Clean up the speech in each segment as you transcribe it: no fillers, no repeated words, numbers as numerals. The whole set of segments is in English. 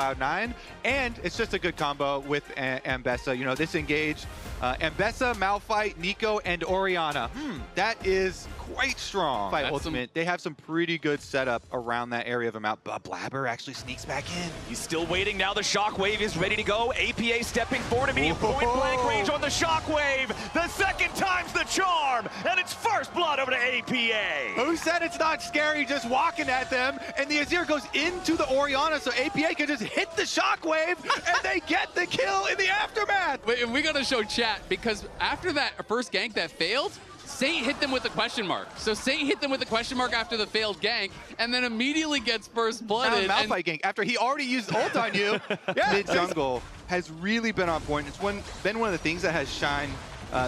Cloud9, and it's just a good combo with Ambessa. You know, this engage, Ambessa, Malphite, Nico, and Orianna. That is quite strong. Fight ultimate. They have some pretty good setup around that area of a map, but Blabber actually sneaks back in. He's still waiting now. The Shockwave is ready to go. APA stepping forward, immediate point-blank range on the Shockwave. The second time's the charm, and it's first blood over to APA. Who said it's not scary just walking at them? And the Azir goes into the Orianna, so APA can just hit the Shockwave, and they get the kill in the aftermath. Wait, we gotta show chat, because after that first gank that failed, Saint hit them with a question mark. So Saint hit them with a question mark after the failed gank, and then immediately gets first blooded. Malphite gank after he already used ult on you. Yeah, mid jungle has really been on point. It's been one of the things that has shined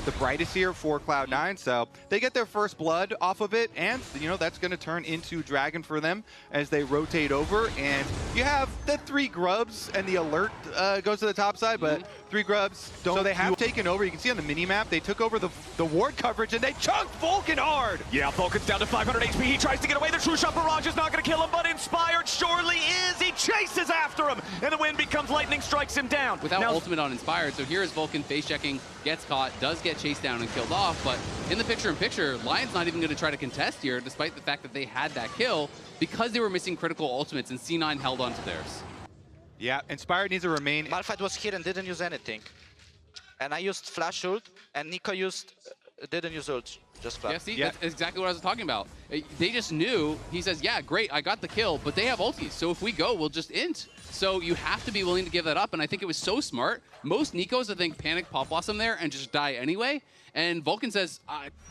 the brightest here for Cloud9. So they get their first blood off of it, and you know that's going to turn into Dragon for them as they rotate over. And you have the 3 grubs, and the alert goes to the top side, but 3 grubs don't. So they have taken over. You can see on the mini map they took over the ward coverage, and they chunked Vulcan hard. Yeah, Vulcan's down to 500 HP. He tries to get away. The True Shot Barrage is not going to kill him, but Inspired surely is. He chases after him, and the wind becomes lightning, strikes him down. Without ultimate on Inspired, so here is Vulcan face checking, gets caught, does get chased down and killed off, but in the picture-in-picture, Lion's not even going to try to contest here, despite the fact that they had that kill, because they were missing critical ultimates, and C9 held on to theirs. Yeah, Inspired needs to remain. Malphite was here and didn't use anything. And I used flash ult, and Nico didn't use ult, just flash. Yeah, see, that's exactly what I was talking about. They just knew, he says, yeah, great, I got the kill, but they have ultis, so if we go, we'll just int. So you have to be willing to give that up, and I think it was so smart. Most Nikos, I think, panic Pop Blossom there and just die anyway. And Vulcan says,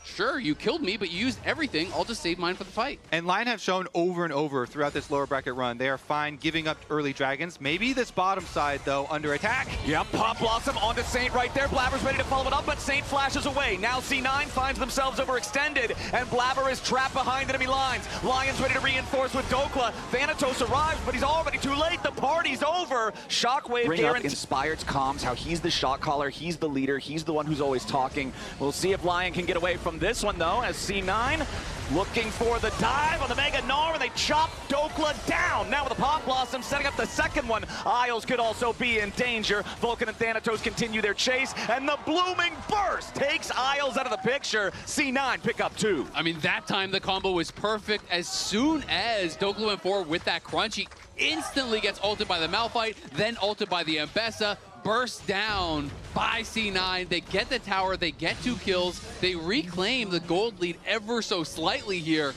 sure, you killed me, but you used everything. I'll just save mine for the fight. And Lion have shown over and over throughout this lower bracket run, they are fine giving up early dragons. Maybe this bottom side, though, under attack. Yeah, Pop Blossom onto Saint right there. Blabber's ready to follow it up, but Saint flashes away. Now C9 finds themselves overextended, and Blabber is trapped behind enemy lines. Lion's ready to reinforce with Dokla. Thanatos arrives, but he's already too late. The party's over. Shockwave Bring here. up Inspired's comms, how he's the shot caller, he's the leader, he's the one who's always talking. We'll see if Lion can get away from this one, though, as C9 looking for the dive on the Mega Gnar, and they chop Dokla down. Now with the Pop Blossom setting up the second one. Isles could also be in danger. Vulcan and Thanatos continue their chase, and the Blooming Burst takes Isles out of the picture. C9 pick up 2. I mean, that time the combo was perfect. As soon as Dokla went forward with that crunch, he instantly gets ulted by the Malphite, then ulted by the Ambessa, burst down by C9. They get the tower, they get 2 kills, they reclaim the gold lead ever so slightly here,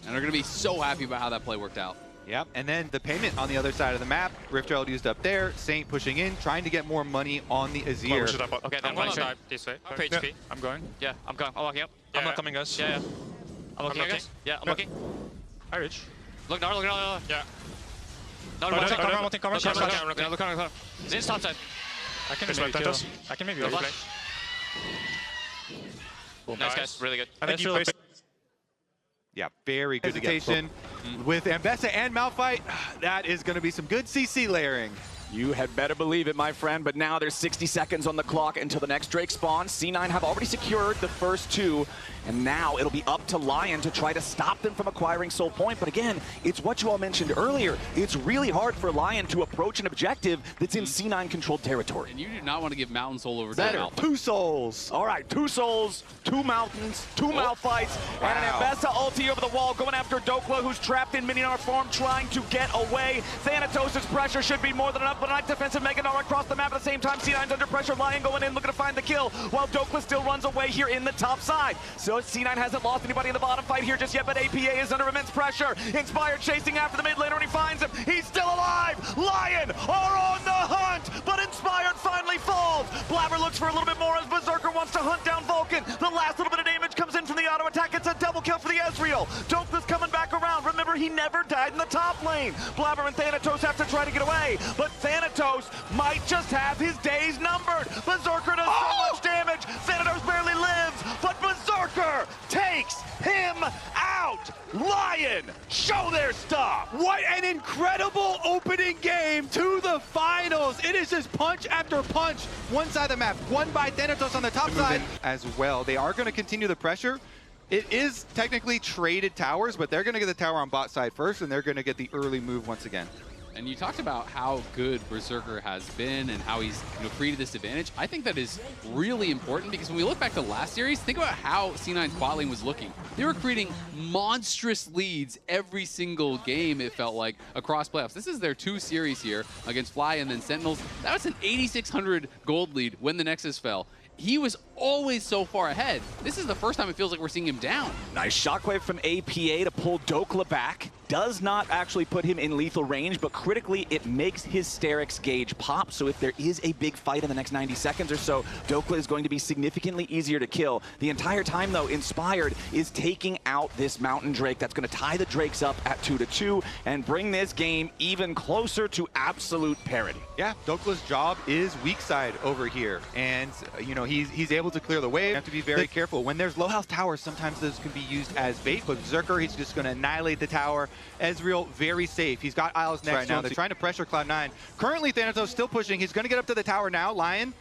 and they're gonna be so happy about how that play worked out. Yep, and then the payment on the other side of the map, Rift Herald used up there, Saint pushing in, trying to get more money on the Azir. Okay, then I'm going this way. I'm HP. I'm going. Yeah, I'm going. I'm walking up. Yeah, I'm not coming, guys. Yeah, yeah. I'm looking, guys. Yeah, I'm looking. I reach. Look now, look now. Yeah. No, I'm looking. Zin's top side. I can maybe kill. I can maybe play. Nice, guys. Really good. I think you play. Yeah, very good hesitation with Ambessa and Malphite. That is going to be some good CC layering. You had better believe it, my friend, but now there's 60 seconds on the clock until the next Drake spawns. C9 have already secured the first 2, and now it'll be up to Lion to try to stop them from acquiring Soul Point. But again, it's what you all mentioned earlier. It's really hard for Lion to approach an objective that's in C9-controlled territory. And you do not want to give Mountain Soul over to Better. Malphite. 2 souls. All right, 2 souls, 2 mountains, 2 Malphites, and an Ambessa ulti over the wall going after Dokla, who's trapped in Mininar form, trying to get away. Thanatos' pressure should be more than enough, but a nice defensive Mega Gnar across the map at the same time. C9's under pressure, Lion going in, looking to find the kill, while Dokla still runs away here in the top side. So C9 hasn't lost anybody in the bottom fight here just yet, but APA is under immense pressure. Inspired chasing after the mid laner, and he finds him. He's still alive. Lion are on the hunt, but Inspired finally falls. Blabber looks for a little bit more as Berserker wants to hunt down Vulcan. The last little bit of damage comes in from the auto attack. It's a double kill for the Ezreal. Dokla's coming back around. Remember, he never died in the top lane. Blabber and Thanatos have to try to get away, but Thanatos might just have his days numbered. Berserker does so much damage. Thanatos barely lives, but Berserker takes him out. Lion, show their stuff. What an incredible opening game to the finals. It is just punch after punch. One side of the map, won by Thanatos on the top side as well. They are going to continue the pressure. It is technically traded towers, but they're going to get the tower on bot side first, and they're going to get the early move once again. And you talked about how good Berserker has been and how he's created this advantage. I think that is really important because when we look back to last series, think about how C9's bot lane was looking. They were creating monstrous leads every single game, it felt like, across playoffs. This is their 2 series here against Fly and then Sentinels. That was an 8,600 gold lead when the Nexus fell. He was always so far ahead. This is the first time it feels like we're seeing him down. Nice shockwave from APA to pull Dokla back. Does not actually put him in lethal range, but critically it makes his Sterix gauge pop. So if there is a big fight in the next 90 seconds or so, Dokla is going to be significantly easier to kill. The entire time though, Inspired is taking out this Mountain Drake. That's going to tie the Drakes up at 2-2 and bring this game even closer to absolute parity. Yeah, Dokla's job is weak side over here. And, he's able to clear the wave. You have to be very careful. When there's low health towers, sometimes those can be used as bait, but Berserker, he's just going to annihilate the tower. Ezreal, very safe. He's got Isles next right now. They're trying to pressure Cloud9. Currently, Thanatos still pushing. He's going to get up to the tower now. LYON.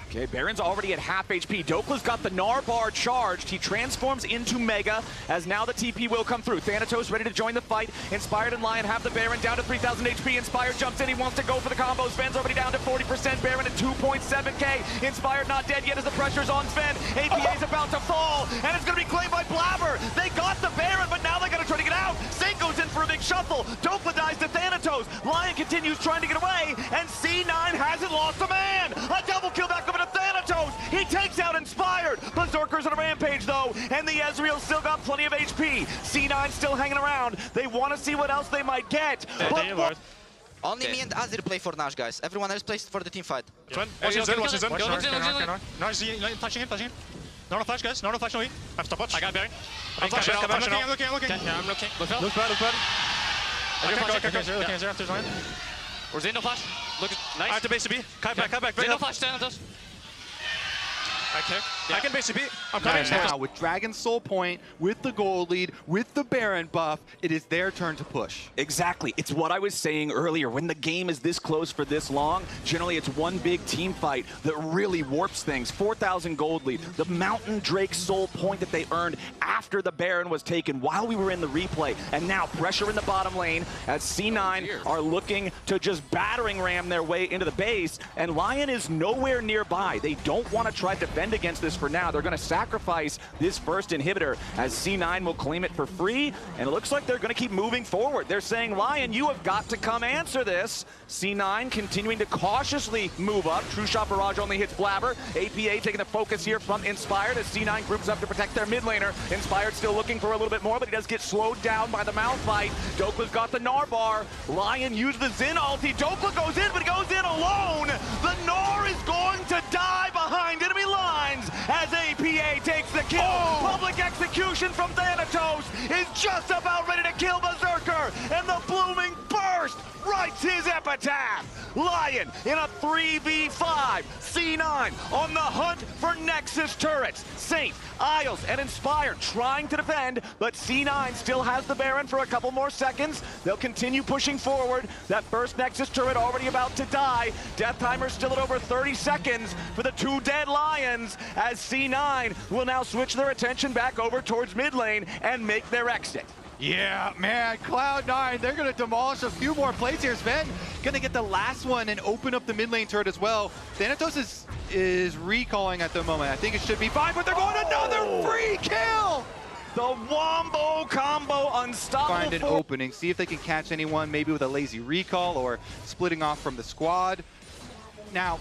Okay, Baron's already at half HP. Dokla's got the Gnar bar charged. He transforms into Mega as now the TP will come through. Thanatos ready to join the fight. Inspired and LYON have the Baron down to 3,000 HP. Inspired jumps in. He wants to go for the combo. Sven's already down to 40%. Baron at 2.7k. Inspired not dead yet as the pressure's on Sven. APA's about to fall, and it's going to be claimed by Blabber. They got the Baron, but now they got to try to get out. Saint goes in for a big shuffle. Dokla dies to Thanatos. LYON continues trying to get away, and C9 hasn't lost a man. A double kill back over to Thanatos. He takes out Inspired. Berserker's on a rampage though, and the Ezreal still got plenty of HP. C9 still hanging around. They want to see what else they might get. Only me and Azir play for Nash, guys. Everyone else plays for the team fight. Watch his Zen. Nice, touching him. No flash, guys. No flash, no E. I have stopwatch. I got Baron. I'm looking. Yeah, I'm looking. Look bad. Okay, after Zion. Where's Zen? No flash. Look, nice. I have to base to B. Kai back. Zen, no flash, Thanatos. I can base to B. I'm coming. Now, with Dragon's Soul Point, with the gold lead, with the Baron buff, it is their turn to push. Exactly. It's what I was saying earlier. When the game is this close for this long, generally it's one big team fight that really warps things. 4,000 gold lead. The Mountain Drake Soul Point that they earned after the Baron was taken while we were in the replay. And now pressure in the bottom lane as C9 are looking to just battering ram their way into the base. And LYON is nowhere nearby. They don't want to try to defend against this for now. They're going to sacrifice this first inhibitor as C9 will claim it for free, and it looks like they're going to keep moving forward. They're saying, LYON, you have got to come answer this. C9 continuing to cautiously move up. True Shot Barrage only hits Blabber. APA taking the focus here from Inspired as C9 groups up to protect their mid laner. Inspired still looking for a little bit more, but he does get slowed down by the Malphite. Dokla's got the Gnar bar. LYON used the Zen ulti. Dokla goes in, but he goes in alone. The Gnar is going to die behind enemy lines as APA takes the kill. Public execution from Thanatos is just about ready to kill Berserker, and the Blooming Burst writes his epitaph. LYON in a 3v5. C9 on the hunt for Nexus turrets. Saint, Isles, and Inspired trying to defend, but C9 still has the Baron for a couple more seconds. They'll continue pushing forward. That first Nexus turret already about to die. Death timer still at over 30 seconds for the 2 dead Lions as C9 will now switch their attention back over towards mid lane and make their exit. Yeah, man, Cloud9, they're going to demolish a few more plays here. Sven going to get the last one and open up the mid lane turret as well. Thanatos is recalling at the moment. I think it should be fine, but they're going another free kill! The Wombo combo unstoppable. Find an opening, see if they can catch anyone, maybe with a lazy recall or splitting off from the squad. Now,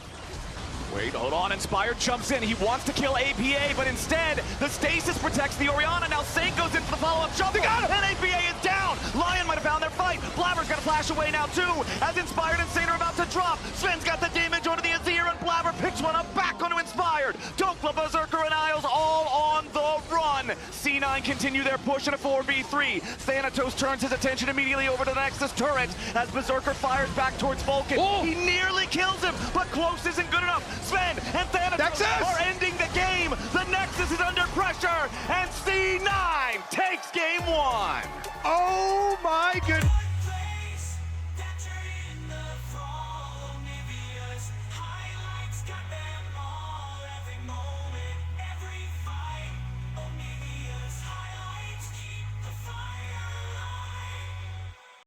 wait, hold on. Inspired jumps in. He wants to kill APA, but instead, the stasis protects the Orianna. Now Saint goes in for the follow-up shuffle. And APA is down. LYON might have found their fight. Blabber's got to flash away now, too, as Inspired and Saint are about to drop. Sven's got the damage onto the Azir, and Blabber picks one up back onto Inspired. Dokla, Berserker, and Isles all on the run. C9 continue their push in a 4v3. Thanatos turns his attention immediately over to the Nexus turret as Berserker fires back towards Vulcan. He nearly kills him, but close isn't good enough. Sven and Thanatos are ending the game. The Nexus is under pressure, and C9 takes game 1. oh my